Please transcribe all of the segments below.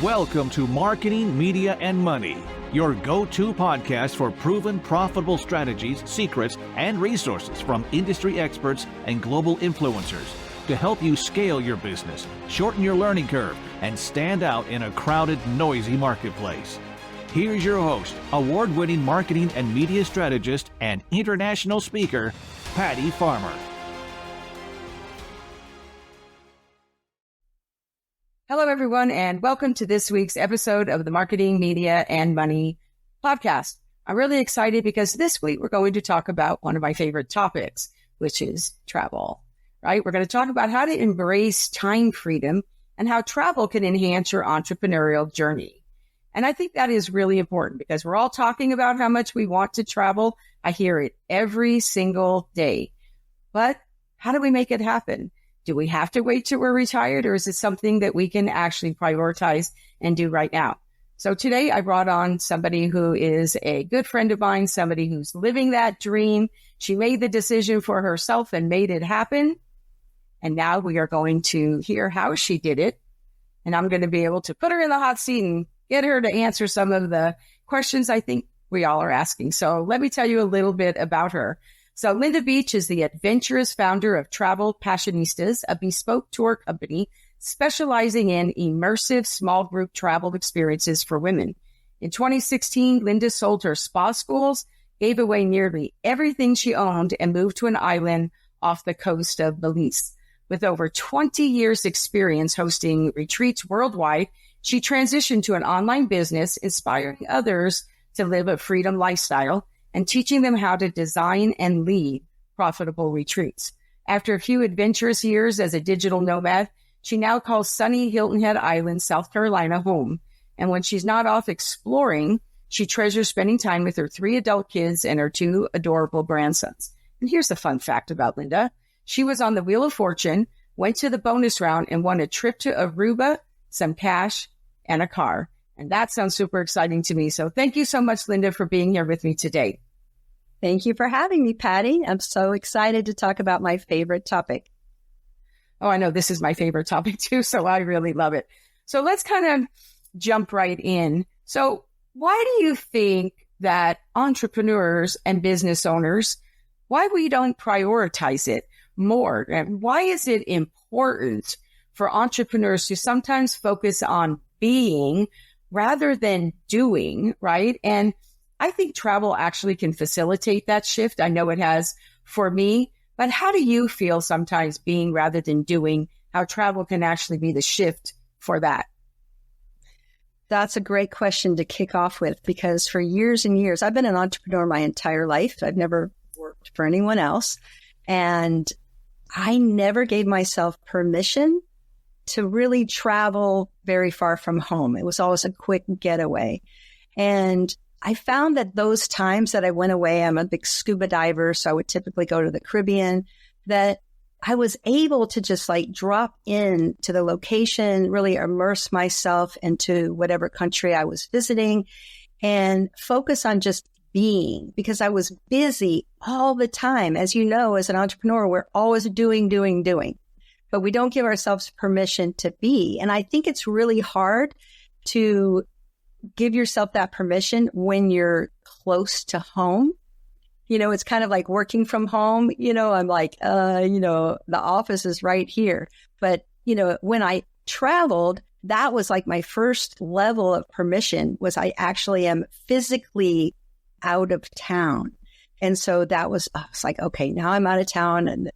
Welcome to Marketing, Media, and Money, your go-to podcast for proven profitable strategies, secrets, and resources from industry experts and global influencers to help you scale your business, shorten your learning curve, and stand out in a crowded, noisy marketplace. Here's your host, award-winning marketing and media strategist and international speaker, Patty Farmer. Hello, everyone, and welcome to this week's episode of the Marketing, Media, and Money podcast. I'm really excited because this week we're going to talk about one of my favorite topics, which is travel, right? We're going to talk about how to embrace time freedom and how travel can enhance your entrepreneurial journey. And I think that is really important because we're all talking about how much we want to travel. I hear it every single day. But how do we make it happen? Do we have to wait till we're retired, or is it something that we can actually prioritize and do right now? So today I brought on somebody who is a good friend of mine, somebody who's living that dream. She made the decision for herself and made it happen. And now we are going to hear how she did it. And I'm going to be able to put her in the hot seat and get her to answer some of the questions I think we all are asking. So let me tell you a little bit about her. So Linda Beach is the adventurous founder of Travel Passionistas, a bespoke tour company specializing in immersive small group travel experiences for women. In 2016, Linda sold her spa schools, gave away nearly everything she owned, and moved to an island off the coast of Belize. With over 20 years experience hosting retreats worldwide, she transitioned to an online business, inspiring others to live a freedom lifestyle and teaching them how to design and lead profitable retreats. After a few adventurous years as a digital nomad, she now calls sunny Hilton Head Island, South Carolina, home. And when she's not off exploring, she treasures spending time with her 3 adult kids and her 2 adorable grandsons. And here's the fun fact about Linda. She was on the Wheel of Fortune, went to the bonus round, and won a trip to Aruba, some cash, and a car. And that sounds super exciting to me. So thank you so much, Linda, for being here with me today. Thank you for having me, Patty. I'm so excited to talk about my favorite topic. Oh, I know this is my favorite topic too, so I really love it. So let's kind of jump right in. So why do you think that entrepreneurs and business owners, why we don't prioritize it more? And why is it important for entrepreneurs to sometimes focus on being rather than doing, right? And I think travel actually can facilitate that shift. I know it has for me, but how do you feel sometimes being rather than doing, how travel can actually be the shift for that? That's a great question to kick off with, because for years and years, I've been an entrepreneur my entire life. I've never worked for anyone else. And I never gave myself permission to really travel very far from home. It was always a quick getaway. And I found that those times that I went away, I'm a big scuba diver, so I would typically go to the Caribbean, that I was able to just like drop in to the location, really immerse myself into whatever country I was visiting and focus on just being, because I was busy all the time. As you know, as an entrepreneur, we're always doing, but we don't give ourselves permission to be. And I think it's really hard to give yourself that permission when you're close to home. You know, it's kind of like working from home. You know, I'm like, the office is right here. But, when I traveled, that was like my first level of permission, was I actually am physically out of town. And so I was like, okay, now I'm out of town. And,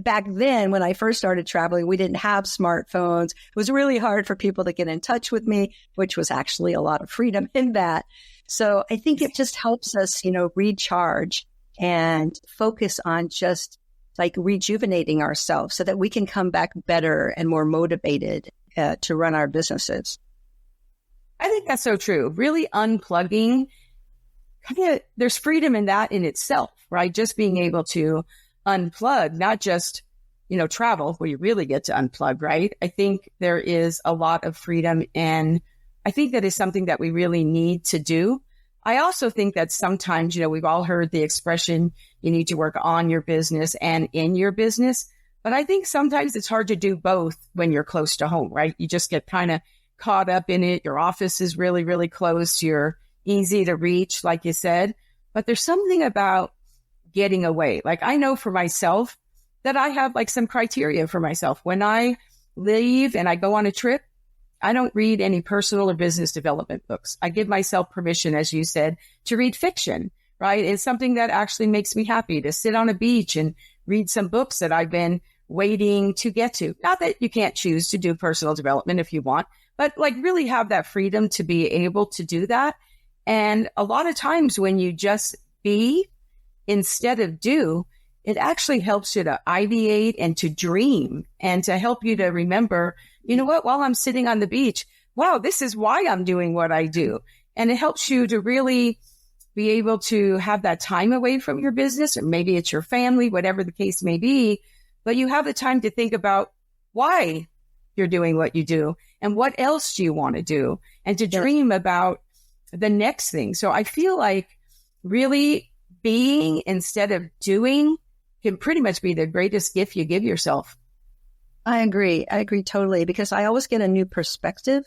back then when I first started traveling, we didn't have smartphones. It was really hard for people to get in touch with me, which was actually a lot of freedom in that. So I think it just helps us, recharge and focus on just like rejuvenating ourselves so that we can come back better and more motivated to run our businesses. I think that's so true. Really unplugging, there's freedom in that in itself, right? Just being able to unplug, not just, travel where you really get to unplug, right? I think there is a lot of freedom, and I think that is something that we really need to do. I also think that sometimes, we've all heard the expression, you need to work on your business and in your business. But I think sometimes it's hard to do both when you're close to home, right? You just get kind of caught up in it. Your office is really, really close. You're easy to reach, like you said. But there's something about getting away. Like I know for myself that I have like some criteria for myself. When I leave and I go on a trip, I don't read any personal or business development books. I give myself permission, as you said, to read fiction, right? It's something that actually makes me happy to sit on a beach and read some books that I've been waiting to get to. Not that you can't choose to do personal development if you want, but like really have that freedom to be able to do that. And a lot of times when you just be instead of do, it actually helps you to ideate and to dream and to help you to remember, you know what, while I'm sitting on the beach, wow, this is why I'm doing what I do. And it helps you to really be able to have that time away from your business, or maybe it's your family, whatever the case may be, but you have the time to think about why you're doing what you do and what else do you want to do, and to dream about the next thing. So I feel like really being instead of doing can pretty much be the greatest gift you give yourself. I agree. I agree totally, because I always get a new perspective.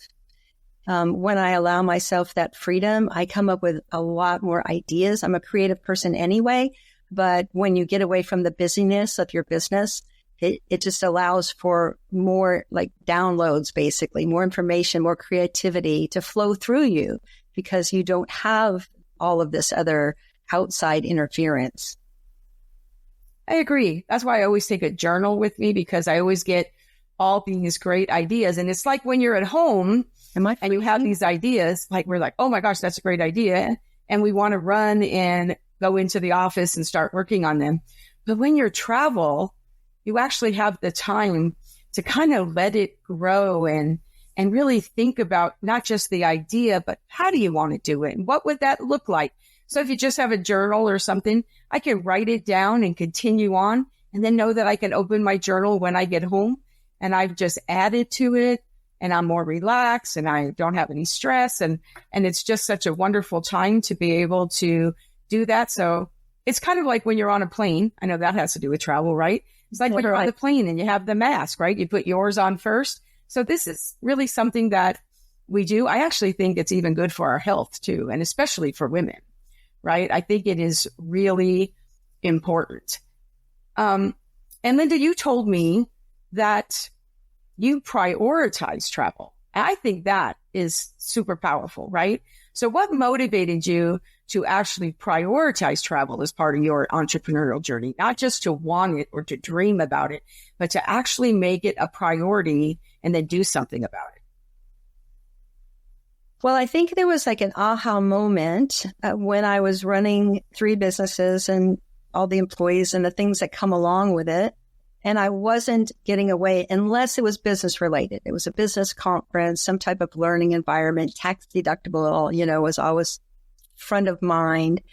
When I allow myself that freedom, I come up with a lot more ideas. I'm a creative person anyway, but when you get away from the busyness of your business, it just allows for more like downloads, basically, more information, more creativity to flow through you, because you don't have all of this other outside interference. I agree. That's why I always take a journal with me, because I always get all these great ideas. And it's like when you're at home and you have these ideas, like we're like, oh my gosh, that's a great idea. And we want to run and go into the office and start working on them. But when you're travel, you actually have the time to kind of let it grow and really think about not just the idea, but how do you want to do it? And what would that look like? So if you just have a journal or something, I can write it down and continue on, and then know that I can open my journal when I get home and I've just added to it, and I'm more relaxed and I don't have any stress. And it's just such a wonderful time to be able to do that. So it's kind of like when you're on a plane. I know that has to do with travel, right? It's like when you're on the plane and you have the mask, right? You put yours on first. So this is really something that we do. I actually think it's even good for our health too, and especially for women. Right? I think it is really important. And Linda, you told me that you prioritize travel. And I think that is super powerful, right? So what motivated you to actually prioritize travel as part of your entrepreneurial journey? Not just to want it or to dream about it, but to actually make it a priority and then do something about it. Well, I think there was like an aha moment when I was running 3 businesses and all the employees and the things that come along with it. And I wasn't getting away unless it was business related. It was a business conference, some type of learning environment, tax deductible, was always front of mind.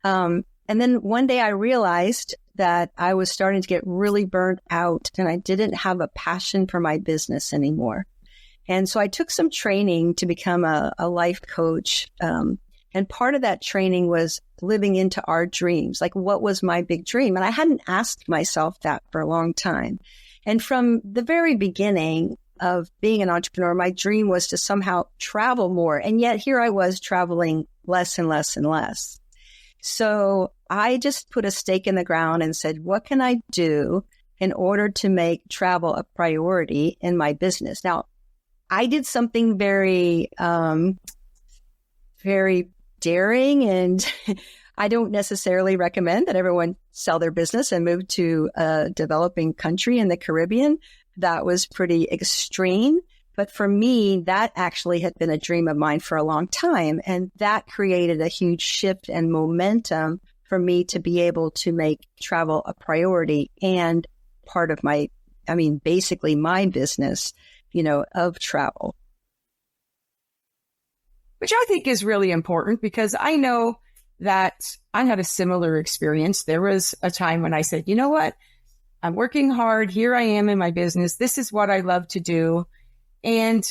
And then one day I realized that I was starting to get really burnt out and I didn't have a passion for my business anymore. And so I took some training to become a life coach. And part of that training was living into our dreams. Like, what was my big dream? And I hadn't asked myself that for a long time. And from the very beginning of being an entrepreneur, my dream was to somehow travel more. And yet here I was traveling less and less and less. So I just put a stake in the ground and said, what can I do in order to make travel a priority in my business? Now, I did something very, very daring, and I don't necessarily recommend that everyone sell their business and move to a developing country in the Caribbean. That was pretty extreme. But for me, that actually had been a dream of mine for a long time. And that created a huge shift and momentum for me to be able to make travel a priority and part of basically my business, of travel. Which I think is really important, because I know that I had a similar experience. There was a time when I said, you know what? I'm working hard. Here I am in my business. This is what I love to do. And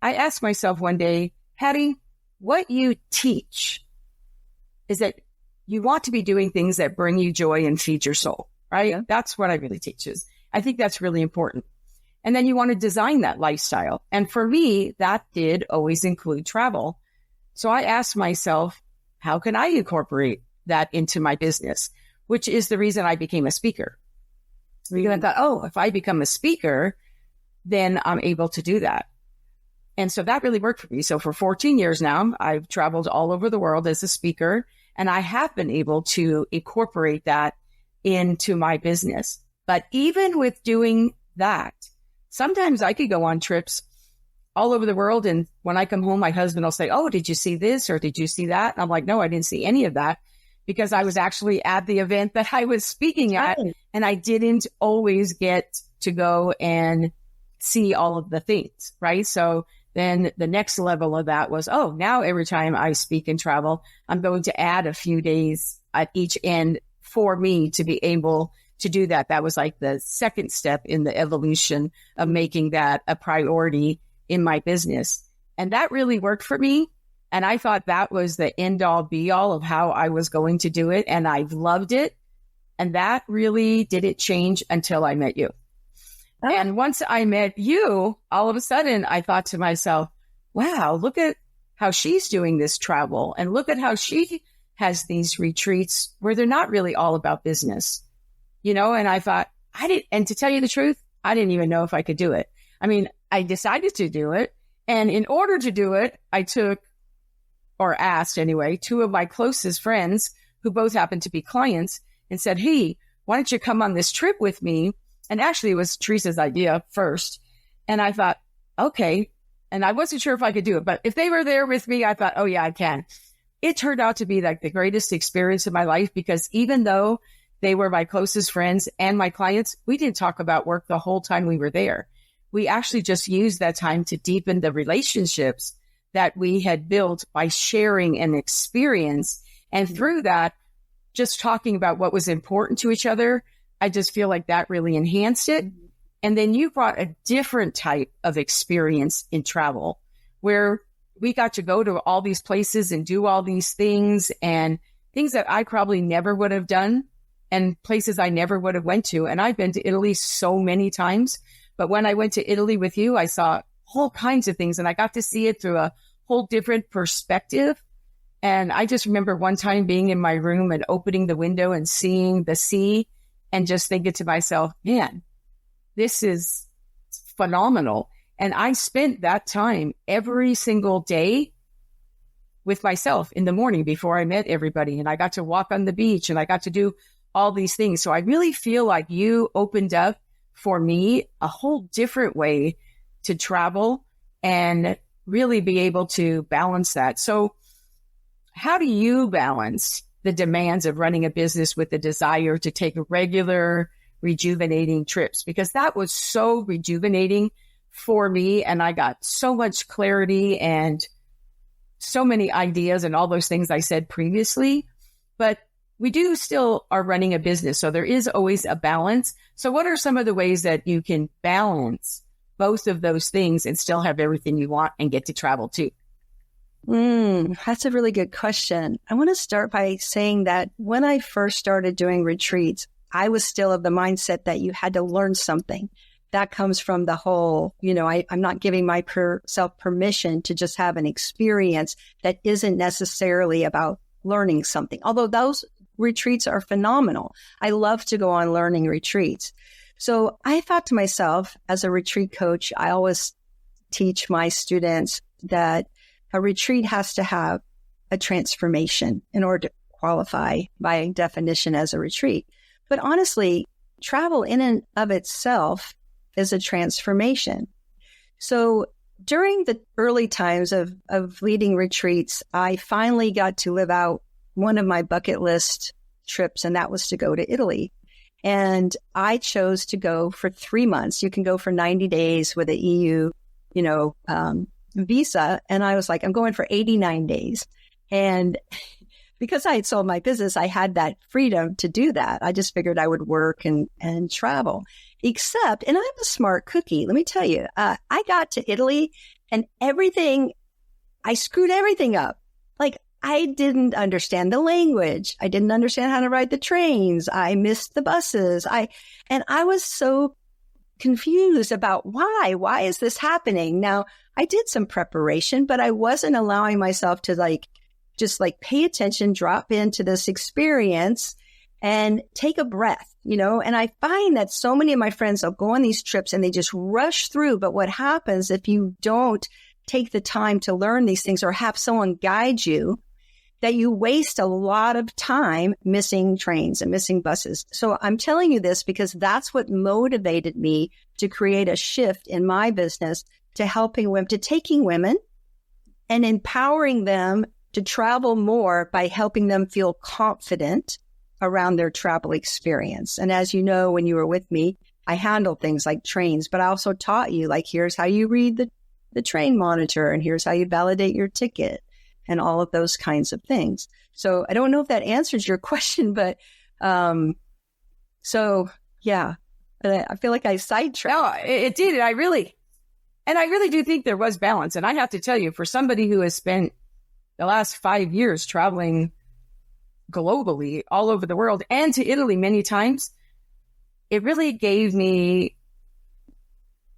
I asked myself one day, Hattie, what you teach is that you want to be doing things that bring you joy and feed your soul, right? Yeah. That's what I really teach. I think that's really important. And then you want to design that lifestyle. And for me, that did always include travel. So I asked myself, how can I incorporate that into my business? Which is the reason I became a speaker. Because I thought, oh, if I become a speaker, then I'm able to do that. And so that really worked for me. So for 14 years now, I've traveled all over the world as a speaker, and I have been able to incorporate that into my business. But even with doing that, sometimes I could go on trips all over the world. And when I come home, my husband will say, oh, did you see this or did you see that? And I'm like, no, I didn't see any of that because I was actually at the event that I was speaking at. And I didn't always get to go and see all of the things, right? So then the next level of that was, oh, now every time I speak and travel, I'm going to add a few days at each end for me to be able to do that. That was like the second step in the evolution of making that a priority in my business. And that really worked for me. And I thought that was the end all be all of how I was going to do it. And I've loved it. And that really didn't change until I met you. Oh. And once I met you, all of a sudden I thought to myself, wow, look at how she's doing this travel. And look at how she has these retreats where they're not really all about business. You know, and I thought, and to tell you the truth, I didn't even know if I could do it. I mean, I decided to do it. And in order to do it, I asked anyway, two of my closest friends who both happened to be clients and said, hey, why don't you come on this trip with me? And actually it was Teresa's idea first. And I thought, okay. And I wasn't sure if I could do it, but if they were there with me, I thought, oh yeah, I can. It turned out to be like the greatest experience of my life because even though they were my closest friends and my clients, we didn't talk about work the whole time we were there. We actually just used that time to deepen the relationships that we had built by sharing an experience. And through that, just talking about what was important to each other, I just feel like that really enhanced it. And then you brought a different type of experience in travel where we got to go to all these places and do all these things and things that I probably never would have done and places I never would have went to. And I've been to Italy so many times, but when I went to Italy with you, I saw all kinds of things and I got to see it through a whole different perspective. And I just remember one time being in my room and opening the window and seeing the sea and just thinking to myself, man, this is phenomenal. And I spent that time every single day with myself in the morning before I met everybody. And I got to walk on the beach and I got to do all these things. So I really feel like you opened up for me a whole different way to travel and really be able to balance that. So how do you balance the demands of running a business with the desire to take regular rejuvenating trips? Because that was so rejuvenating for me. And I got so much clarity and so many ideas and all those things I said previously. But we do still are running a business. So there is always a balance. So what are some of the ways that you can balance both of those things and still have everything you want and get to travel too? That's a really good question. I want to start by saying that when I first started doing retreats, I was still of the mindset that you had to learn something. That comes from the whole, I'm not giving myself permission to just have an experience that isn't necessarily about learning something. Although those retreats are phenomenal. I love to go on learning retreats. So I thought to myself, as a retreat coach, I always teach my students that a retreat has to have a transformation in order to qualify by definition as a retreat. But honestly, travel in and of itself is a transformation. So during the early times of leading retreats, I finally got to live out one of my bucket list trips, and that was to go to Italy. And I chose to go for 3 months. You can go for 90 days with an EU, visa. And I was like, I'm going for 89 days. And because I had sold my business, I had that freedom to do that. I just figured I would work and travel. Except, and I'm a smart cookie, let me tell you, I got to Italy and I screwed everything up. Like, I didn't understand the language. I didn't understand how to ride the trains. I missed the buses. I was so confused about why is this happening? Now, I did some preparation, but I wasn't allowing myself to just pay attention, drop into this experience and take a breath, and I find that so many of my friends will go on these trips and they just rush through. But what happens if you don't take the time to learn these things or have someone guide you, that you waste a lot of time missing trains and missing buses. So I'm telling you this because that's what motivated me to create a shift in my business to helping women, to taking women and empowering them to travel more by helping them feel confident around their travel experience. And as you know, when you were with me, I handled things like trains, but I also taught you, here's how you read the train monitor, and here's how you validate your ticket, and all of those kinds of things. So I don't know if that answers your question, but so yeah, I feel like I sidetracked. No, it did. And I really do think there was balance. And I have to tell you, for somebody who has spent the last 5 years traveling globally all over the world and to Italy many times, it really gave me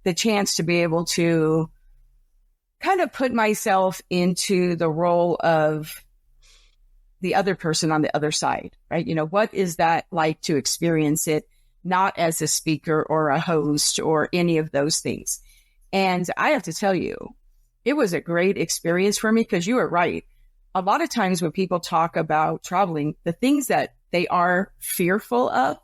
the chance to be able to kind of put myself into the role of the other person on the other side, right? What is that like to experience it, not as a speaker or a host or any of those things. And I have to tell you, it was a great experience for me because you are right. A lot of times when people talk about traveling, the things that they are fearful of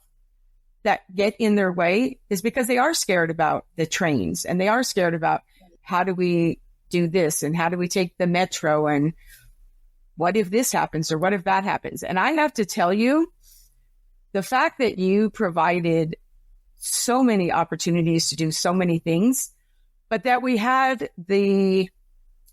that get in their way is because they are scared about the trains, and they are scared about how do we do this and how do we take the metro, and what if this happens or what if that happens. And I have to tell you, the fact that you provided so many opportunities to do so many things, but that we had the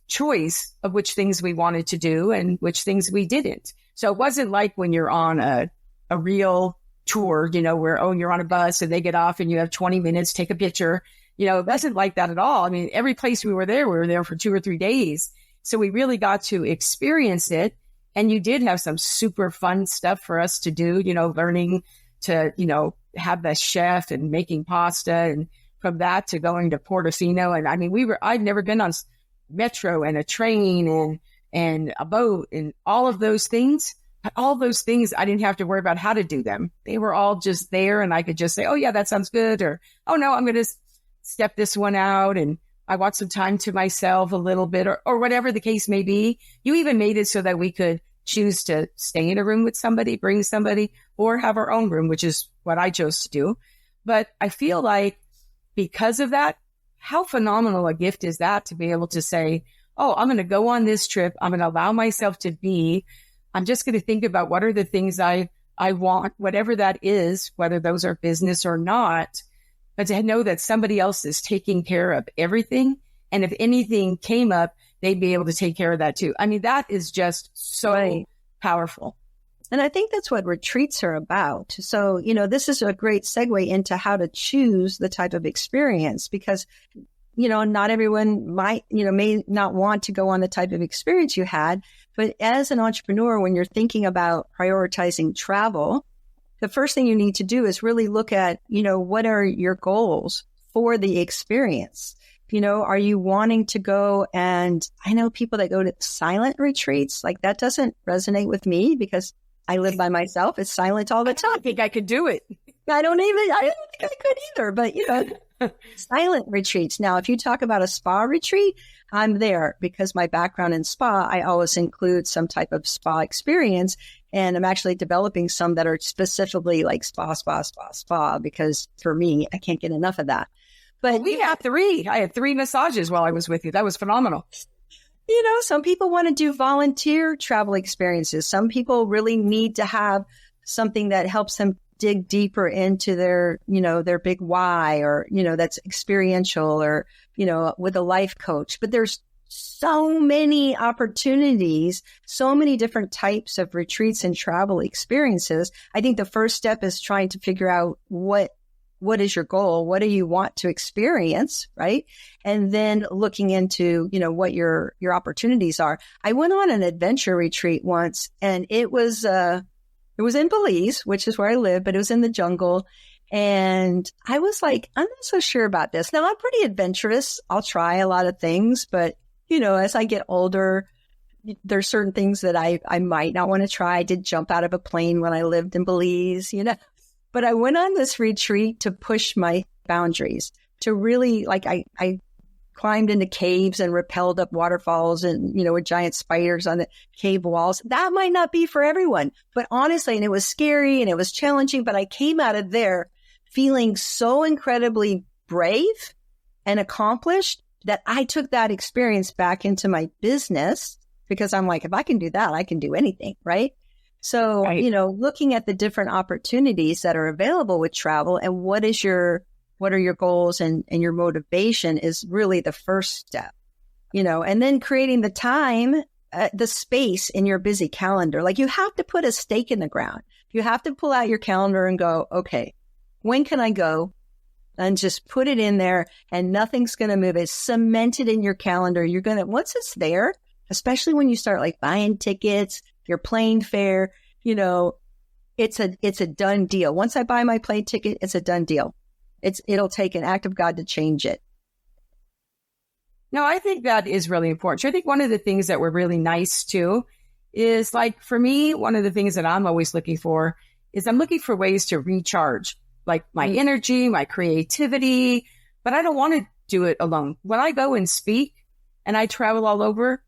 choice of which things we wanted to do and which things we didn't. So it wasn't like when you're on a real tour, where, you're on a bus and they get off and you have 20 minutes, take a picture. It wasn't like that at all. I mean, every place we were there for 2 or 3 days. So we really got to experience it. And you did have some super fun stuff for us to do, learning to, have the chef and making pasta, and from that to going to Portofino. And I mean, I'd never been on metro and a train and a boat and all of those things. But all those things, I didn't have to worry about how to do them. They were all just there, and I could just say, oh yeah, that sounds good. Or, oh no, I'm going to step this one out, and I want some time to myself a little bit, or whatever the case may be. You even made it so that we could choose to stay in a room with somebody, bring somebody, or have our own room, which is what I chose to do. But I feel like because of that, how phenomenal a gift is that to be able to say, oh, I'm going to go on this trip. I'm going to allow myself to be. I'm just going to think about what are the things I want, whatever that is, whether those are business or not, but to know that somebody else is taking care of everything. And if anything came up, they'd be able to take care of that too. I mean, that is just so powerful. And I think that's what retreats are about. So, this is a great segue into how to choose the type of experience, because, not everyone might, may not want to go on the type of experience you had. But as an entrepreneur, when you're thinking about prioritizing travel, the first thing you need to do is really look at, what are your goals for the experience? Are you wanting to go? And I know people that go to silent retreats, that doesn't resonate with me because I live by myself. It's silent all the time. I think I could do it. I don't think I could either, but silent retreats. Now, if you talk about a spa retreat, I'm there because my background in spa, I always include some type of spa experience. And I'm actually developing some that are specifically like spa, because for me, I can't get enough of that. But we have 3. I had 3 massages while I was with you. That was phenomenal. Some people want to do volunteer travel experiences. Some people really need to have something that helps them dig deeper into their, their big why, or, that's experiential, or, with a life coach. But there's so many opportunities, so many different types of retreats and travel experiences. I think the first step is trying to figure out what is your goal? What do you want to experience? Right. And then looking into, what your opportunities are. I went on an adventure retreat once, and it was in Belize, which is where I live, but it was in the jungle. And I was like, I'm not so sure about this. Now, I'm pretty adventurous. I'll try a lot of things, but, as I get older, there's certain things that I might not want to try. I did jump out of a plane when I lived in Belize, but I went on this retreat to push my boundaries, to really, I climbed into caves and rappelled up waterfalls and, with giant spiders on the cave walls. That might not be for everyone, but honestly, and it was scary and it was challenging, but I came out of there feeling so incredibly brave and accomplished that I took that experience back into my business, because I'm like, if I can do that, I can do anything, right? So, Right. Looking at the different opportunities that are available with travel and what are your goals and your motivation is really the first step, and then creating the time, the space in your busy calendar. Like, you have to put a stake in the ground. You have to pull out your calendar and go, okay, when can I go? And just put it in there and nothing's going to move. It's cemented in your calendar. Once it's there, especially when you start like buying tickets, your plane fare, it's a done deal. Once I buy my plane ticket, it's a done deal. It'll take an act of God to change it. No, I think that is really important. So I think one of the things that were really nice too is, like, for me, one of the things that I'm always looking for is I'm looking for ways to recharge, like my energy, my creativity, but I don't want to do it alone. When I go and speak and I travel all over,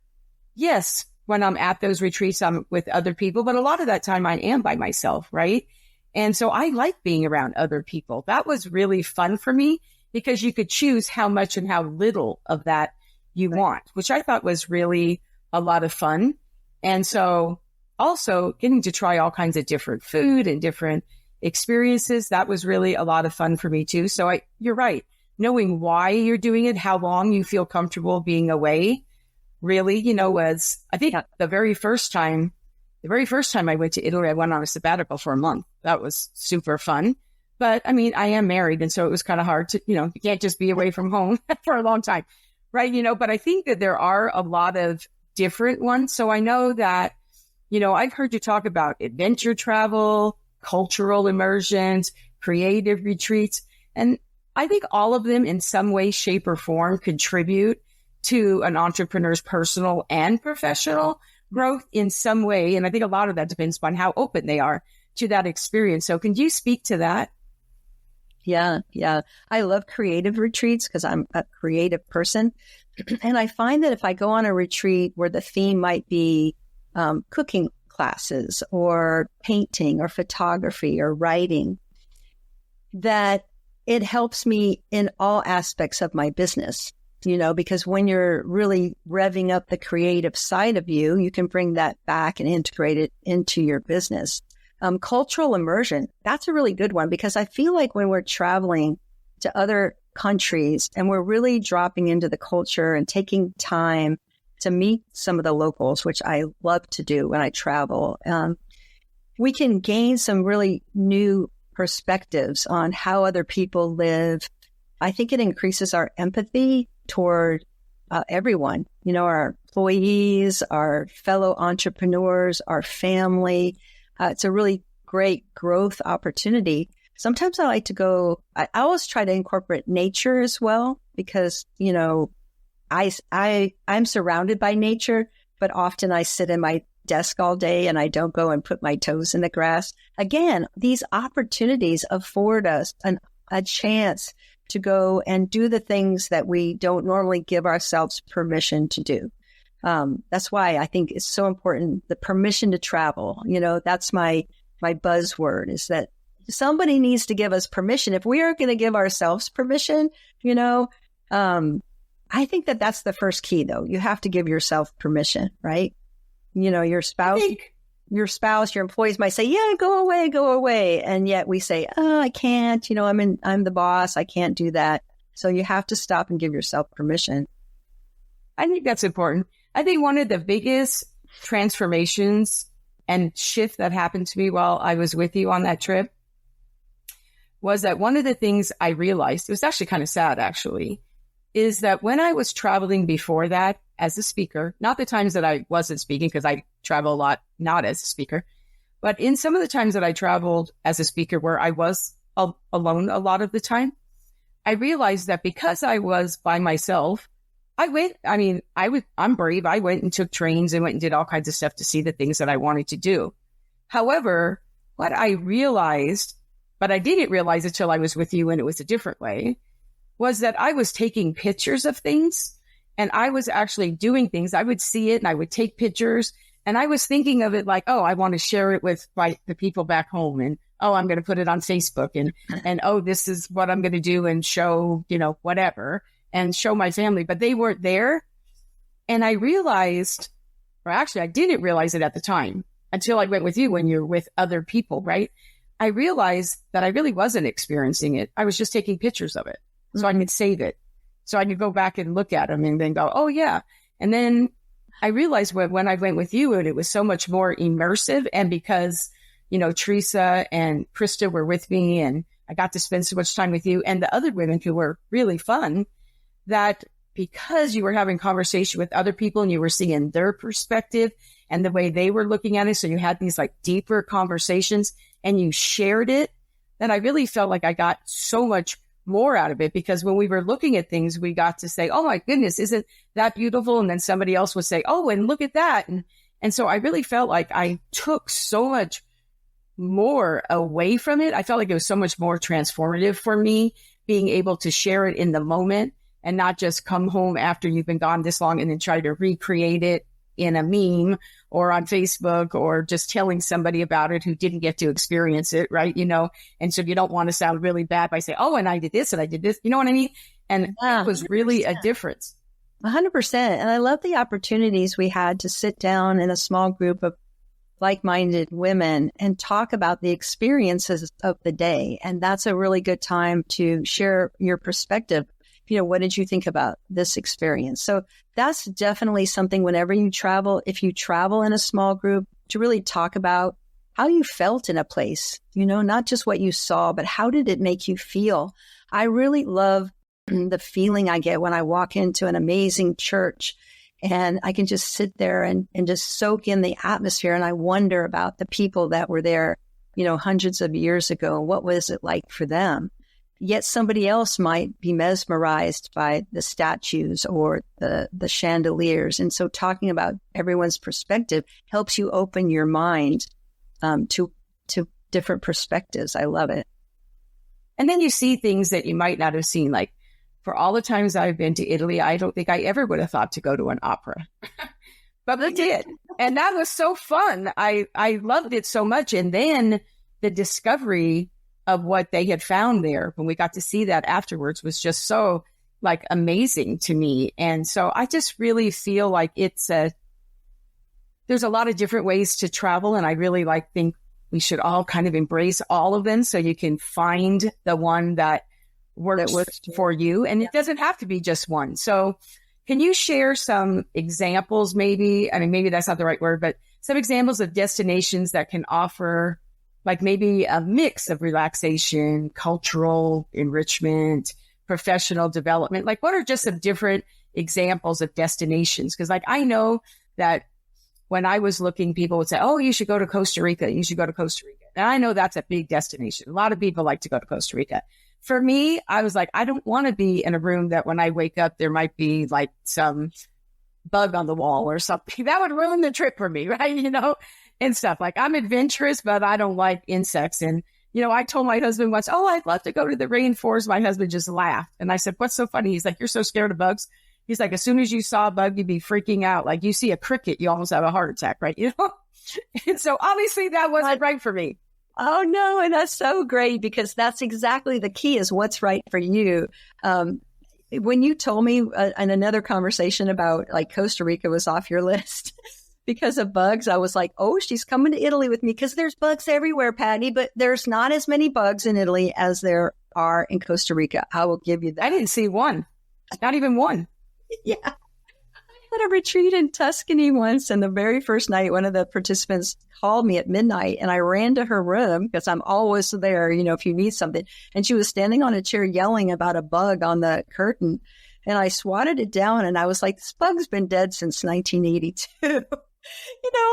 yes, when I'm at those retreats, I'm with other people, but a lot of that time I am by myself, right? And so I like being around other people. That was really fun for me, because you could choose how much and how little of that you want, which I thought was really a lot of fun. And so also getting to try all kinds of different food and different experiences, that was really a lot of fun for me too. So you're right. Knowing why you're doing it, how long you feel comfortable being away, really, was, I think the very first time I went to Italy, I went on a sabbatical for a month. That was super fun. But I mean, I am married. And so it was kind of hard to, you can't just be away from home for a long time. Right. But I think that there are a lot of different ones. So I know that, I've heard you talk about adventure travel, cultural immersions, creative retreats. And I think all of them in some way, shape, or form contribute to an entrepreneur's personal and professional growth in some way. And I think a lot of that depends upon how open they are to that experience. So can you speak to that? Yeah. I love creative retreats because I'm a creative person. And I find that if I go on a retreat where the theme might be cooking classes or painting or photography or writing, that it helps me in all aspects of my business, because when you're really revving up the creative side of you, you can bring that back and integrate it into your business. Cultural immersion, that's a really good one, because I feel like when we're traveling to other countries and we're really dropping into the culture and taking time to meet some of the locals, which I love to do when I travel, we can gain some really new perspectives on how other people live. I think it increases our empathy toward everyone, our employees, our fellow entrepreneurs, our family. It's a really great growth opportunity. Sometimes I like to go, I always try to incorporate nature as well, because, I'm surrounded by nature, but often I sit in my desk all day and I don't go and put my toes in the grass. Again, these opportunities afford us a chance to go and do the things that we don't normally give ourselves permission to do. That's why I think it's so important, the permission to travel. That's my buzzword, is that somebody needs to give us permission. If we aren't going to give ourselves permission, I think that's the first key, though. You have to give yourself permission, right? Your spouse, your employees might say, yeah, go away. And yet we say, oh, I can't, I'm the boss. I can't do that. So you have to stop and give yourself permission. I think that's important. I think one of the biggest transformations and shift that happened to me while I was with you on that trip was that one of the things I realized, it was actually kind of sad, actually, is that when I was traveling before that as a speaker, not the times that I wasn't speaking, because I travel a lot not as a speaker, but in some of the times that I traveled as a speaker where I was alone a lot of the time, I realized that because I was by myself, I'm brave. I went and took trains and went and did all kinds of stuff to see the things that I wanted to do. However, what I realized, but I didn't realize it till I was with you and it was a different way, was that I was taking pictures of things and I was actually doing things. I would see it and I would take pictures and I was thinking of it like, oh, I want to share it with the people back home. And, oh, I'm going to put it on Facebook and, oh, this is what I'm going to do and show, whatever, and show my family, but they weren't there. And I realized, or actually I didn't realize it at the time until I went with you when you're with other people, right? I realized that I really wasn't experiencing it. I was just taking pictures of it so I could save it. So I could go back and look at them and then go, oh yeah. And then I realized when I went with you and it was so much more immersive. And because, Teresa and Krista were with me and I got to spend so much time with you and the other women who were really fun, that because you were having conversation with other people and you were seeing their perspective and the way they were looking at it. So you had these like deeper conversations and you shared it, then I really felt like I got so much more out of it because when we were looking at things, we got to say, oh my goodness, isn't that beautiful? And then somebody else would say, oh, and look at that. And so I really felt like I took so much more away from it. I felt like it was so much more transformative for me being able to share it in the moment and not just come home after you've been gone this long and then try to recreate it in a meme or on Facebook or just telling somebody about it who didn't get to experience it, right? And so you don't want to sound really bad by saying, oh, and I did this and I did this. You know what I mean? And it was really a difference. 100%. And I love the opportunities we had to sit down in a small group of like-minded women and talk about the experiences of the day. And that's a really good time to share your perspective. What did you think about this experience? So that's definitely something whenever you travel, if you travel in a small group, to really talk about how you felt in a place, not just what you saw, but how did it make you feel? I really love the feeling I get when I walk into an amazing church and I can just sit there and just soak in the atmosphere. And I wonder about the people that were there, hundreds of years ago. What was it like for them? Yet somebody else might be mesmerized by the statues or the chandeliers. And so talking about everyone's perspective helps you open your mind to different perspectives. I love it. And then you see things that you might not have seen. Like for all the times I've been to Italy, I don't think I ever would have thought to go to an opera. But we did. And that was so fun. I loved it so much. And then the discovery of what they had found there when we got to see that afterwards was just so like amazing to me. And so I just really feel like there's a lot of different ways to travel. And I really think we should all kind of embrace all of them so you can find the one that works for you. And it doesn't have to be just one. So can you share some examples maybe? I mean, maybe that's not the right word, but some examples of destinations that can offer like maybe a mix of relaxation, cultural enrichment, professional development. Like what are just some different examples of destinations? Because I know that when I was looking, people would say, oh, you should go to Costa Rica. You should go to Costa Rica. And I know that's a big destination. A lot of people like to go to Costa Rica. For me, I was like, I don't want to be in a room that when I wake up, there might be like some bug on the wall or something. That would ruin the trip for me, right? And stuff. Like I'm adventurous, but I don't like insects. And, I told my husband once, oh, I'd love to go to the rainforest. My husband just laughed. And I said, what's so funny? He's like, you're so scared of bugs. He's like, as soon as you saw a bug, you'd be freaking out. Like you see a cricket, you almost have a heart attack, right? And so obviously that wasn't right for me. Oh no. And that's so great because that's exactly the key is what's right for you. When you told me in another conversation about like Costa Rica was off your list, because of bugs, I was like, oh, she's coming to Italy with me because there's bugs everywhere, Patty, but there's not as many bugs in Italy as there are in Costa Rica. I will give you that. I didn't see one. Not even one. Yeah. I had a retreat in Tuscany once, and the very first night, one of the participants called me at midnight, and I ran to her room because I'm always there, if you need something. And she was standing on a chair yelling about a bug on the curtain. And I swatted it down, and I was like, this bug's been dead since 1982.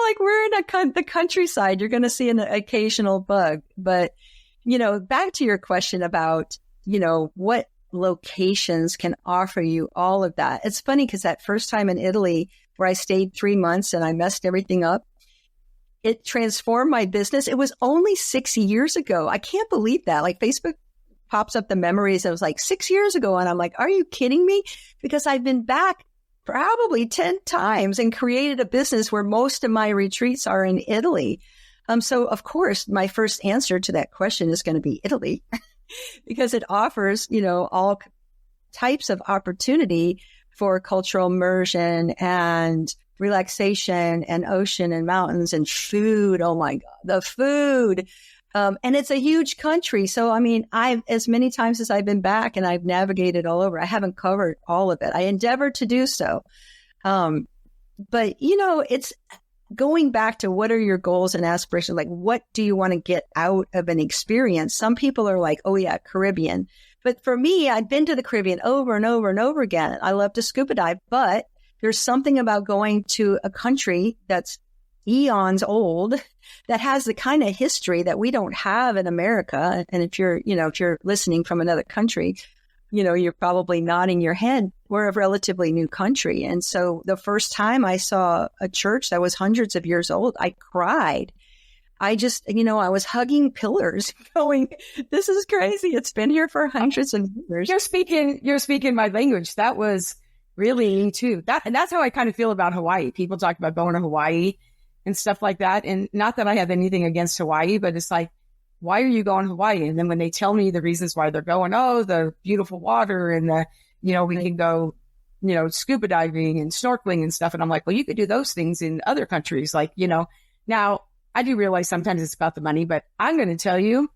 Like we're in the countryside, you're going to see an occasional bug, but back to your question about, what locations can offer you all of that. It's funny because that first time in Italy where I stayed 3 months and I messed everything up, it transformed my business. It was only 6 years ago. I can't believe that. Like Facebook pops up the memories. It was like 6 years ago. And I'm like, are you kidding me? Because I've been back probably 10 times and created a business where most of my retreats are in Italy. So of course, my first answer to that question is going to be Italy because it offers, all types of opportunity for cultural immersion and relaxation and ocean and mountains and food. Oh my God, the food. And it's a huge country. So, as many times as I've been back and I've navigated all over, I haven't covered all of it. I endeavor to do so. But, it's going back to what are your goals and aspirations? Like, what do you want to get out of an experience? Some people are like, oh yeah, Caribbean. But for me, I've been to the Caribbean over and over and over again. I love to scuba dive, but there's something about going to a country that's eons old that has the kind of history that we don't have in America. And if you're listening from another country, you're probably nodding your head. We're a relatively new country. And so the first time I saw a church that was hundreds of years old, I cried. I just, I was hugging pillars going, this is crazy. It's been here for hundreds of years. You're speaking my language. That was really me too. And that's how I kind of feel about Hawaii. People talk about going to Hawaii and stuff like that. And not that I have anything against Hawaii, but it's like, why are you going to Hawaii? And then when they tell me the reasons why they're going, the beautiful water and we can go, scuba diving and snorkeling and stuff. And I'm like, well, you could do those things in other countries. Like, now I do realize sometimes it's about the money, but I'm going to tell you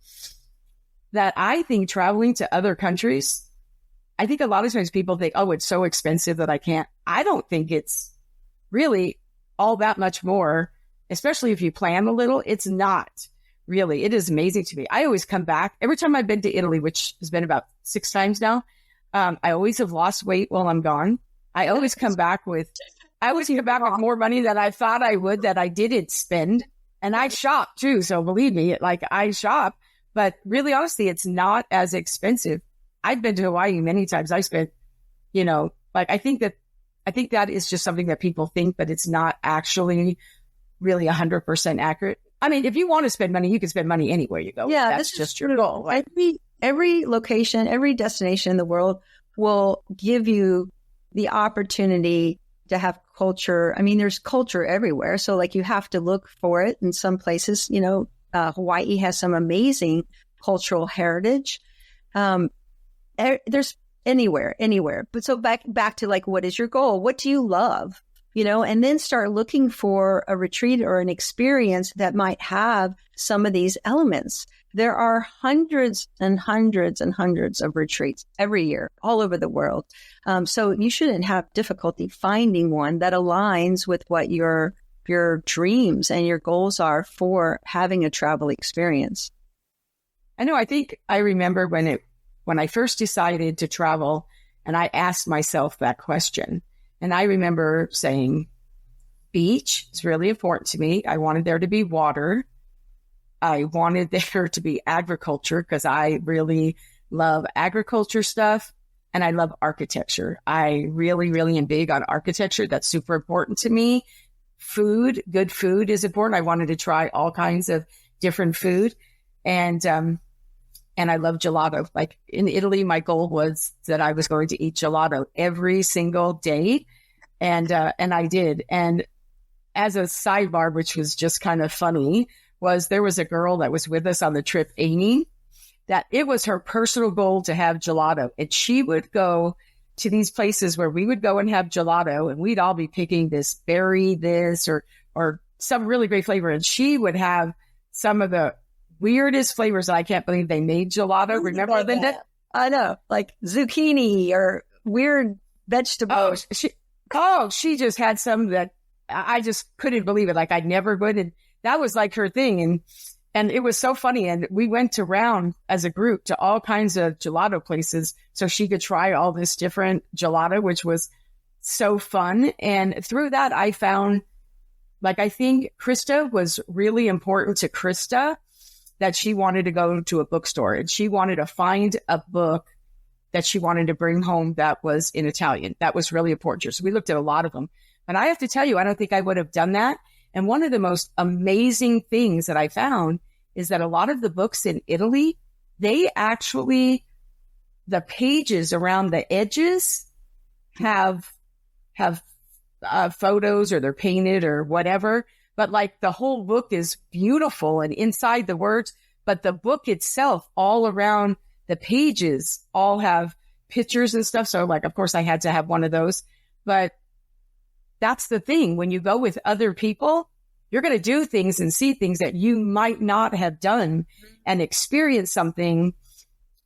that I think traveling to other countries, I think a lot of times people think, oh, it's so expensive that I can't. I don't think it's really all that much more, especially if you plan a little. It's not really. It is amazing to me. I always come back. Every time I've been to Italy, which has been about 6 times now, I always have lost weight while I'm gone. I always come back with more money than I thought I would that I didn't spend. And I shop too. So believe me, I shop, but really honestly, it's not as expensive. I've been to Hawaii many times. I spent, I think that is just something that people think, but it's not actually really 100% accurate. If you want to spend money, you can spend money anywhere you go. Yeah, that's just your goal. Right? Every location, every destination in the world will give you the opportunity to have culture. There's culture everywhere. So you have to look for it in some places. Hawaii has some amazing cultural heritage. There's anywhere. But so back to what is your goal? What do you love? And then start looking for a retreat or an experience that might have some of these elements. There are hundreds and hundreds and hundreds of retreats every year all over the world. So you shouldn't have difficulty finding one that aligns with what your dreams and your goals are for having a travel experience. I know. I think I remember when I first decided to travel and I asked myself that question. And I remember saying, beach is really important to me. I wanted there to be water. I wanted there to be agriculture because I really love agriculture stuff and I love architecture. I really, really am big on architecture. That's super important to me. Food, good food is important. I wanted to try all kinds of different food. And I love gelato. Like in Italy, my goal was that I was going to eat gelato every single day. And I did. And as a sidebar, which was just kind of funny, there was a girl that was with us on the trip, Amy, that it was her personal goal to have gelato. And she would go to these places where we would go and have gelato and we'd all be picking this berry, this or some really great flavor. And she would have some of the weirdest flavors that I can't believe they made gelato. Remember, Linda? I know, like zucchini or weird vegetables. She just had some that I just couldn't believe it. Like I never would. And that was like her thing. And it was so funny. And we went around as a group to all kinds of gelato places so she could try all this different gelato, which was so fun. And through that, I found, I think Krista was really important to Krista. that she wanted to go to a bookstore and she wanted to find a book that she wanted to bring home that was in Italian. That was really important to her. So we looked at a lot of them. And I have to tell you, I don't think I would have done that. And one of the most amazing things that I found is that a lot of the books in Italy, they actually, the pages around the edges have photos, or they're painted or whatever. But like the whole book is beautiful and inside the words, but the book itself, all around the pages, all have pictures and stuff. So like, of course I had to have one of those, but that's the thing. When you go with other people, you're going to do things and see things that you might not have done and experience something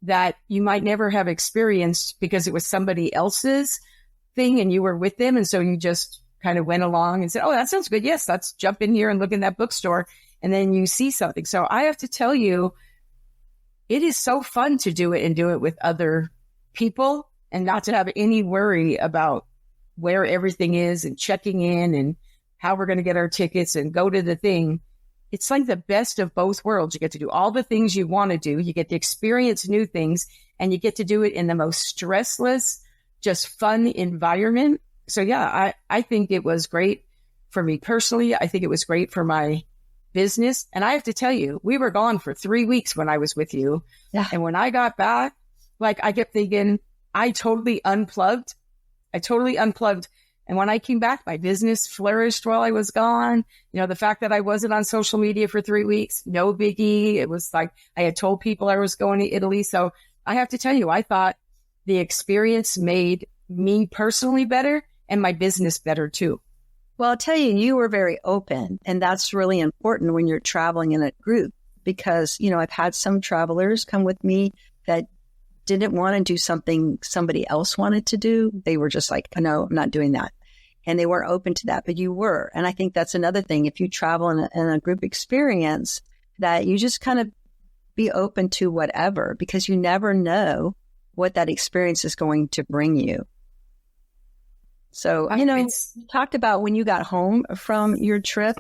that you might never have experienced because it was somebody else's thing and you were with them. And so you just kind of went along and said, oh, that sounds good. Yes, let's jump in here and look in that bookstore. And then you see something. So I have to tell you, it is so fun to do it and do it with other people and not to have any worry about where everything is and checking in and how we're going to get our tickets and go to the thing. It's like the best of both worlds. You get to do all the things you want to do. You get to experience new things and you get to do it in the most stressless, just fun environment. So yeah, I think it was great for me personally. I think it was great for my business. And I have to tell you, we were gone for 3 weeks when I was with you. Yeah. And when I got back, like I kept thinking, I totally unplugged. And when I came back, my business flourished while I was gone. You know, the fact that I wasn't on social media for 3 weeks, no biggie. It was like I had told people I was going to Italy. So I have to tell you, I thought the experience made me personally better and my business better too. Well, I'll tell you, you were very open, and that's really important when you're traveling in a group because, you know, I've had some travelers come with me that didn't want to do something somebody else wanted to do. They were just like, no, I'm not doing that. And they weren't open to that, but you were. And I think that's another thing. If you travel in a group experience, that you just kind of be open to whatever, because you never know what that experience is going to bring you. So, you know, you talked about when you got home from your trip,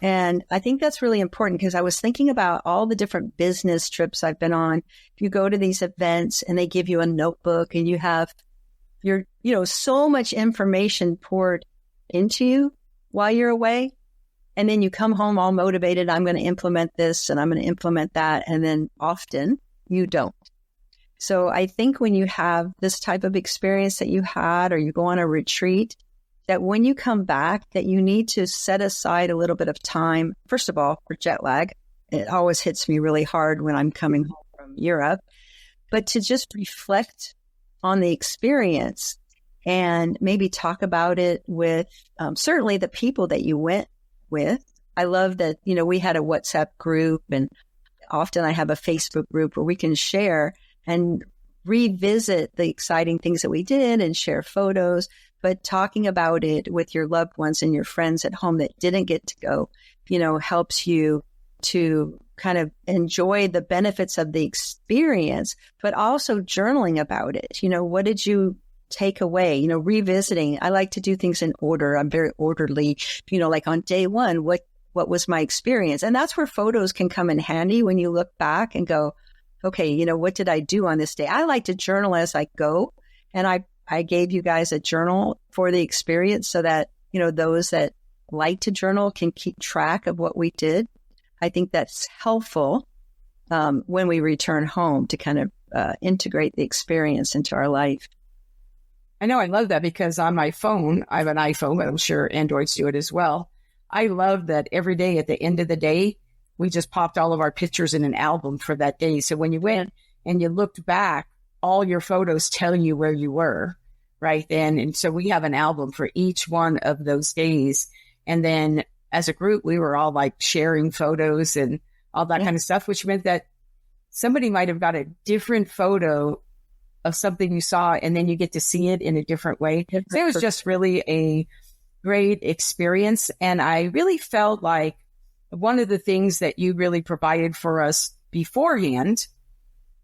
and I think that's really important because I was thinking about all the different business trips I've been on. You go to these events and they give you a notebook and you have your, you know, so much information poured into you while you're away. And then you come home all motivated. I'm going to implement this and I'm going to implement that. And then often you don't. So I think when you have this type of experience that you had, or you go on a retreat, that when you come back, that you need to set aside a little bit of time, first of all, for jet lag. It always hits me really hard when I'm coming home from Europe, but to just reflect on the experience and maybe talk about it with certainly the people that you went with. I love that, you know, we had a WhatsApp group, and often I have a Facebook group where we can share and revisit the exciting things that we did and share photos, but talking about it with your loved ones and your friends at home that didn't get to go, you know, helps you to kind of enjoy the benefits of the experience, but also journaling about it. You know, what did you take away? You know, revisiting. I like to do things in order. I'm very orderly, you know, like on day one, what was my experience? And that's where photos can come in handy when you look back and go, okay, you know, what did I do on this day? I like to journal as I go. And I gave you guys a journal for the experience so that, you know, those that like to journal can keep track of what we did. I think that's helpful when we return home to kind of integrate the experience into our life. I know I love that because on my phone, I have an iPhone, but I'm sure Androids do it as well. I love that every day at the end of the day, we just popped all of our pictures in an album for that day. So when you went and you looked back, all your photos tell you where you were right then. And so we have an album for each one of those days. And then as a group, we were all like sharing photos and all that kind of stuff, which meant that somebody might have got a different photo of something you saw, and then you get to see it in a different way. So it was just really a great experience. And I really felt like one of the things that you really provided for us beforehand,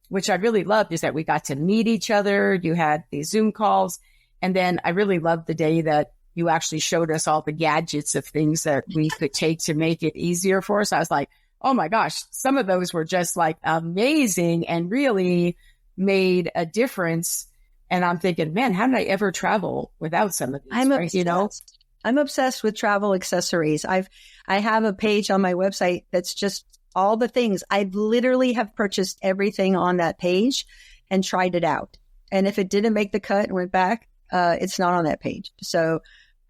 which I really loved, is that we got to meet each other. You had these Zoom calls. And then I really loved the day that you actually showed us all the gadgets of things that we could take to make it easier for us. I was like, oh my gosh, some of those were just like amazing and really made a difference. And I'm thinking, man, how did I ever travel without some of these? I'm right? obsessed. I'm obsessed with travel accessories. I have a page on my website that's just all the things. I literally have purchased everything on that page and tried it out. And if it didn't make the cut and went back, it's not on that page. So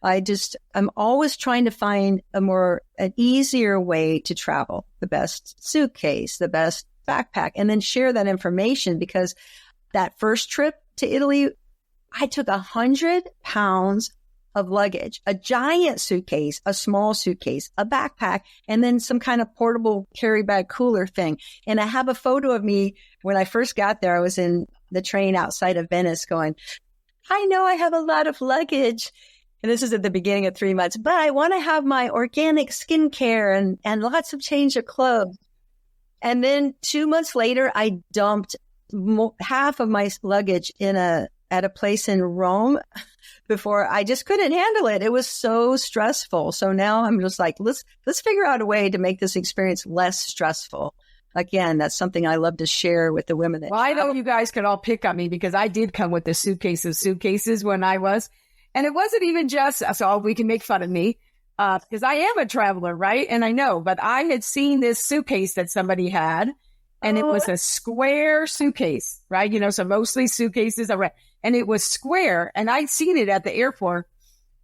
I'm always trying to find an easier way to travel, the best suitcase, the best backpack, and then share that information, because that first trip to Italy, I took 100 pounds of luggage, a giant suitcase, a small suitcase, a backpack, and then some kind of portable carry bag cooler thing. And I have a photo of me when I first got there. I was in the train outside of Venice going, I know I have a lot of luggage. And this is at the beginning of 3 months, but I want to have my organic skincare and lots of change of clothes. And then 2 months later, I dumped half of my luggage at a place in Rome before I just couldn't handle it. It was so stressful. So now I'm just like, let's figure out a way to make this experience less stressful. Again, that's something I love to share with the women. Well, I know you guys could all pick on me because I did come with a suitcase of suitcases when I was, and it wasn't even just, so we can make fun of me because I am a traveler, right? And I know, but I had seen this suitcase that somebody had, and it was a square suitcase, right? So mostly suitcases are, and it was square, and I'd seen it at the airport,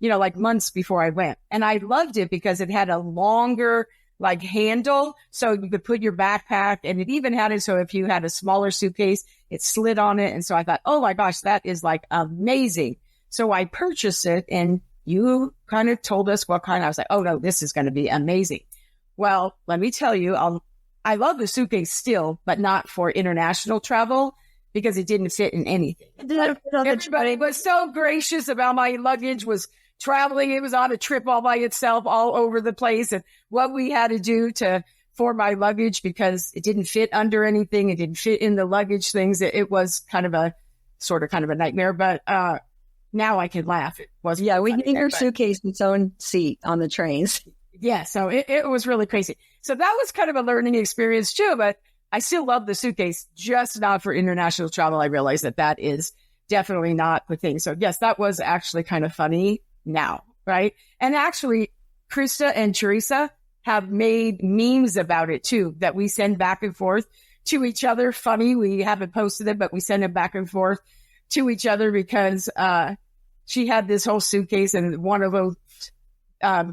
like months before I went. And I loved it because it had a longer like handle, so you could put your backpack, and it even had it so if you had a smaller suitcase, it slid on it. And so I thought, oh my gosh, that is like amazing. So I purchased it, and you kind of told us what kind. I was like, oh no, this is going to be amazing. Well, let me tell you, I love the suitcase still, but not for international travel because it didn't fit in anything. Everybody was so gracious about my luggage was traveling. It was on a trip all by itself, all over the place, and what we had to do for my luggage because it didn't fit under anything. It didn't fit in the luggage things. It was kind of a nightmare, but now I can laugh. It wasn't. Yeah, we named your suitcase its own seat on the trains. Yeah, so it was really crazy. So that was kind of a learning experience too, but I still love the suitcase, just not for international travel. I realized that is definitely not the thing. So yes, that was actually kind of funny now, right? And actually, Krista and Teresa have made memes about it too, that we send back and forth to each other. Funny, we haven't posted it, but we send it back and forth to each other because she had this whole suitcase, and one of them,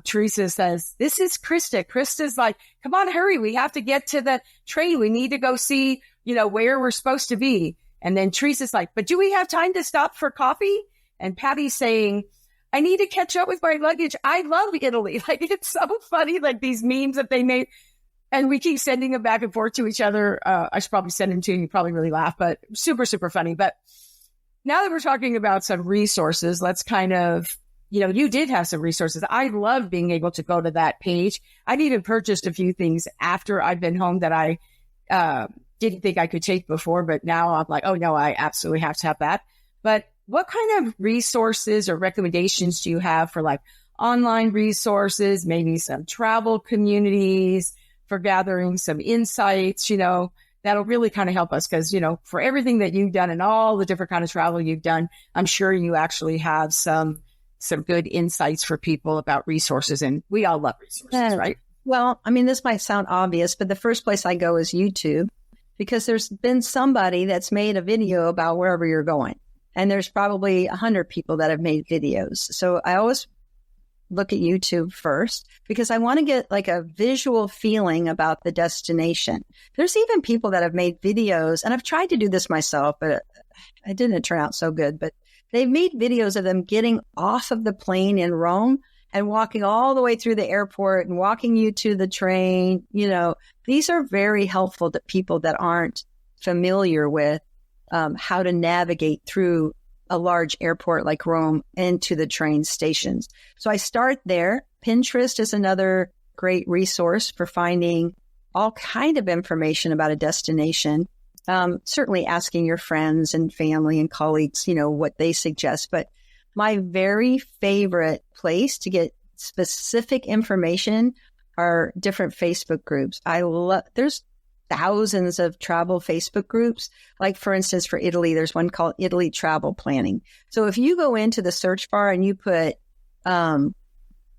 Teresa says, this is Krista. Krista's like, come on, hurry. We have to get to the train. We need to go see, where we're supposed to be. And then Teresa's like, but do we have time to stop for coffee? And Patty's saying, I need to catch up with my luggage. I love Italy. Like, it's so funny, like these memes that they made. And we keep sending them back and forth to each other. I should probably send them to you. You probably really laugh, but super, super funny. But now that we're talking about some resources, let's kind of, you did have some resources. I love being able to go to that page. I've even purchased a few things after I've been home that I didn't think I could take before, but now I'm like, oh no, I absolutely have to have that. But what kind of resources or recommendations do you have for like online resources, maybe some travel communities for gathering some insights, that'll really kind of help us because, for everything that you've done and all the different kind of travel you've done, I'm sure you actually have some good insights for people about resources. And we all love resources, right? Well, I mean, this might sound obvious, but the first place I go is YouTube because there's been somebody that's made a video about wherever you're going. And there's probably 100 people that have made videos. So I always look at YouTube first because I want to get like a visual feeling about the destination. There's even people that have made videos, and I've tried to do this myself, but it didn't turn out so good. But they've made videos of them getting off of the plane in Rome and walking all the way through the airport and walking you to the train. These are very helpful to people that aren't familiar with how to navigate through a large airport like Rome into the train stations. So I start there. Pinterest is another great resource for finding all kind of information about a destination. Certainly asking your friends and family and colleagues, what they suggest. But my very favorite place to get specific information are different Facebook groups. There's thousands of travel Facebook groups. Like, for instance, for Italy, there's one called Italy Travel Planning. So if you go into the search bar and you put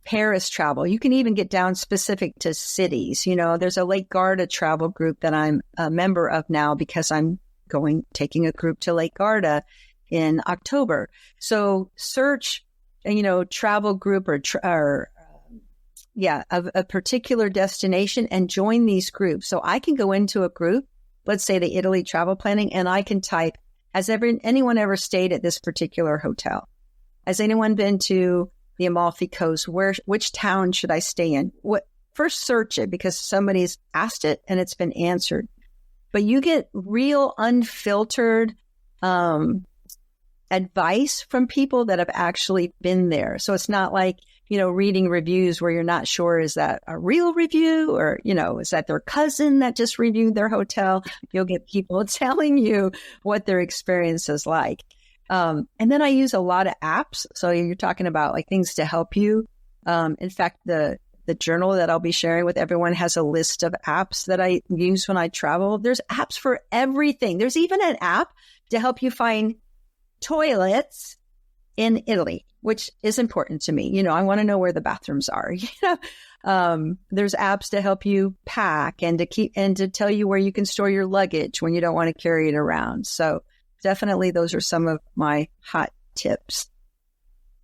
Paris travel, you can even get down specific to cities. There's a Lake Garda travel group that I'm a member of now because I'm taking a group to Lake Garda in October. So search, travel group or a particular destination and join these groups. So I can go into a group, let's say the Italy Travel Planning, and I can type, has anyone ever stayed at this particular hotel? Has anyone been to the Amalfi Coast? Which town should I stay in? First search it because somebody's asked it and it's been answered. But you get real unfiltered advice from people that have actually been there. So it's not like, reading reviews where you're not sure, is that a real review or, is that their cousin that just reviewed their hotel? You'll get people telling you what their experience is like. And then I use a lot of apps. So you're talking about like things to help you. In fact, the journal that I'll be sharing with everyone has a list of apps that I use when I travel. There's apps for everything. There's even an app to help you find toilets in Italy, which is important to me. I want to know where the bathrooms are. There's apps to help you pack and to tell you where you can store your luggage when you don't want to carry it around. So definitely those are some of my hot tips.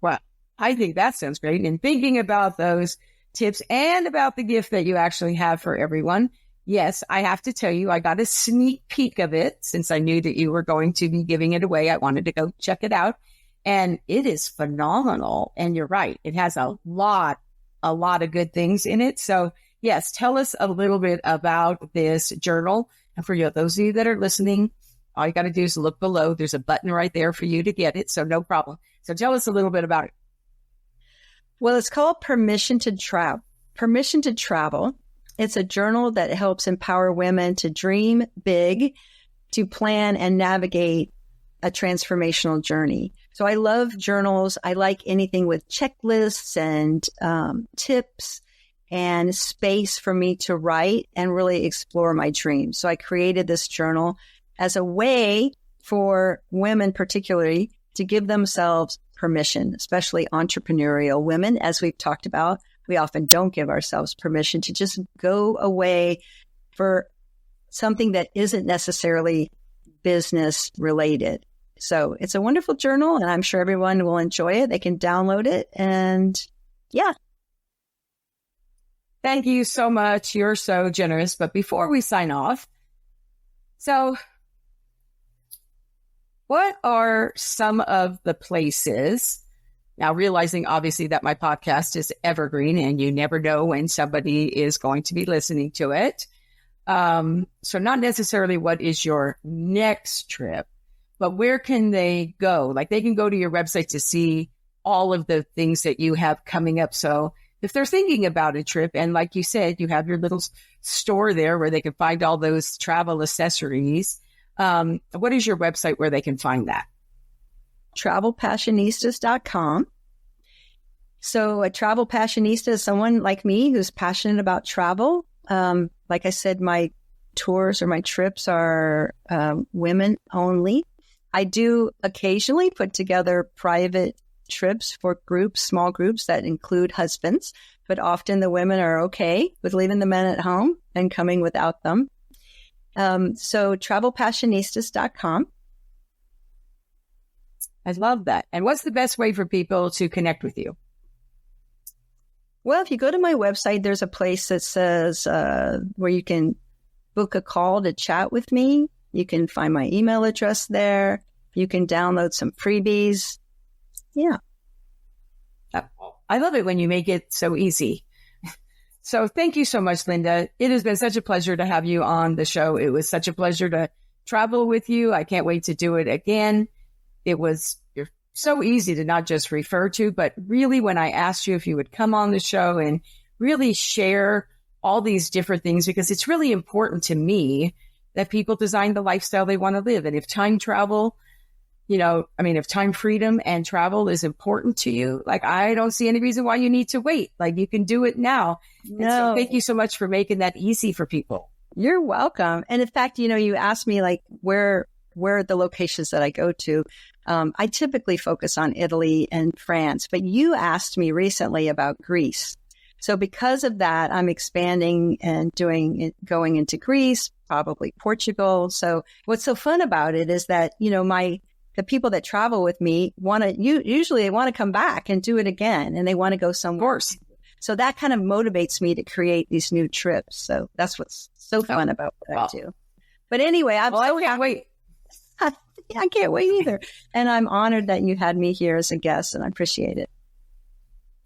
Well, I think that sounds great. And thinking about those tips and about the gift that you actually have for everyone. Yes, I have to tell you, I got a sneak peek of it since I knew that you were going to be giving it away. I wanted to go check it out. And it is phenomenal. And you're right. It has a lot of good things in it. So yes, tell us a little bit about this journal. And for those of you that are listening, all you got to do is look below. There's a button right there for you to get it. So no problem. So tell us a little bit about it. Well, it's called Permission to Travel. Permission to Travel. It's a journal that helps empower women to dream big, to plan and navigate a transformational journey. So I love journals. I like anything with checklists and tips and space for me to write and really explore my dreams. So I created this journal as a way for women particularly to give themselves permission, especially entrepreneurial women. As we've talked about, we often don't give ourselves permission to just go away for something that isn't necessarily business related. So it's a wonderful journal and I'm sure everyone will enjoy it. They can download it and yeah. Thank you so much. You're so generous. But before we sign off, so what are some of the places, now realizing obviously that my podcast is evergreen and you never know when somebody is going to be listening to it. So not necessarily what is your next trip, but where can they go? Like they can go to your website to see all of the things that you have coming up. So if they're thinking about a trip, and like you said, you have your little store there where they can find all those travel accessories. What is your website where they can find that? Travelpassionistas.com. So a travel passionista is someone like me who's passionate about travel. Like I said, my tours or my trips are women only. I do occasionally put together private trips for groups, small groups that include husbands, but often the women are okay with leaving the men at home and coming without them. So travelpassionistas.com. I love that. And what's the best way for people to connect with you? Well, if you go to my website, there's a place that says where you can book a call to chat with me. You can find my email address there. You can download some freebies. Yeah. I love it when you make it so easy. So thank you so much, Linda. It has been such a pleasure to have you on the show. It was such a pleasure to travel with you. I can't wait to do it again. You're so easy to not just refer to, but really when I asked you if you would come on the show and really share all these different things, because it's really important to me that people design the lifestyle they want to live. And if time travel, if time freedom and travel is important to you, like, I don't see any reason why you need to wait. Like, you can do it now. No. And so thank you so much for making that easy for people. You're welcome. And in fact, you asked me like where are the locations that I go to. I typically focus on Italy and France, but you asked me recently about Greece. So because of that, I'm expanding and going into Greece, probably Portugal. So what's so fun about it is that, the people that travel with me usually they want to come back and do it again, and they want to go somewhere. Of course. So that kind of motivates me to create these new trips. So that's what's so fun about what I do. But anyway, I can't wait. I can't wait either. And I'm honored that you had me here as a guest, and I appreciate it.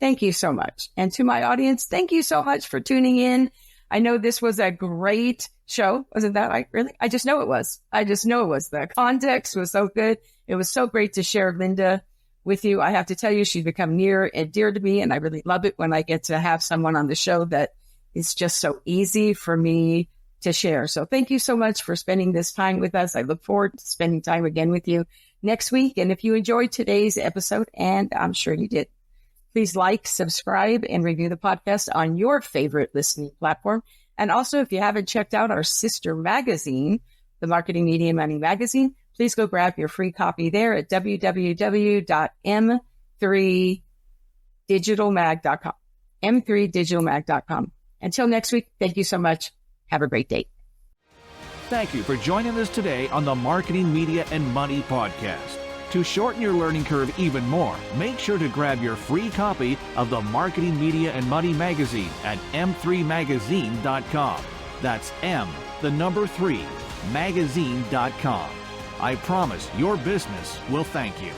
Thank you so much. And to my audience, thank you so much for tuning in. I know this was a great show. Wasn't that right? Really? I just know it was. The context was so good. It was so great to share Linda with you. I have to tell you, she's become near and dear to me. And I really love it when I get to have someone on the show that is just so easy for me to share. So thank you so much for spending this time with us. I look forward to spending time again with you next week. And if you enjoyed today's episode, and I'm sure you did, please like, subscribe, and review the podcast on your favorite listening platform. And also, if you haven't checked out our sister magazine, the Marketing, Media, and Money magazine, please go grab your free copy there at www.m3digitalmag.com. m3digitalmag.com. Until next week, thank you so much. Have a great day. Thank you for joining us today on the Marketing, Media, and Money podcast. To shorten your learning curve even more, make sure to grab your free copy of the Marketing, Media, and Money magazine at m3magazine.com. That's M3magazine.com. I promise your business will thank you.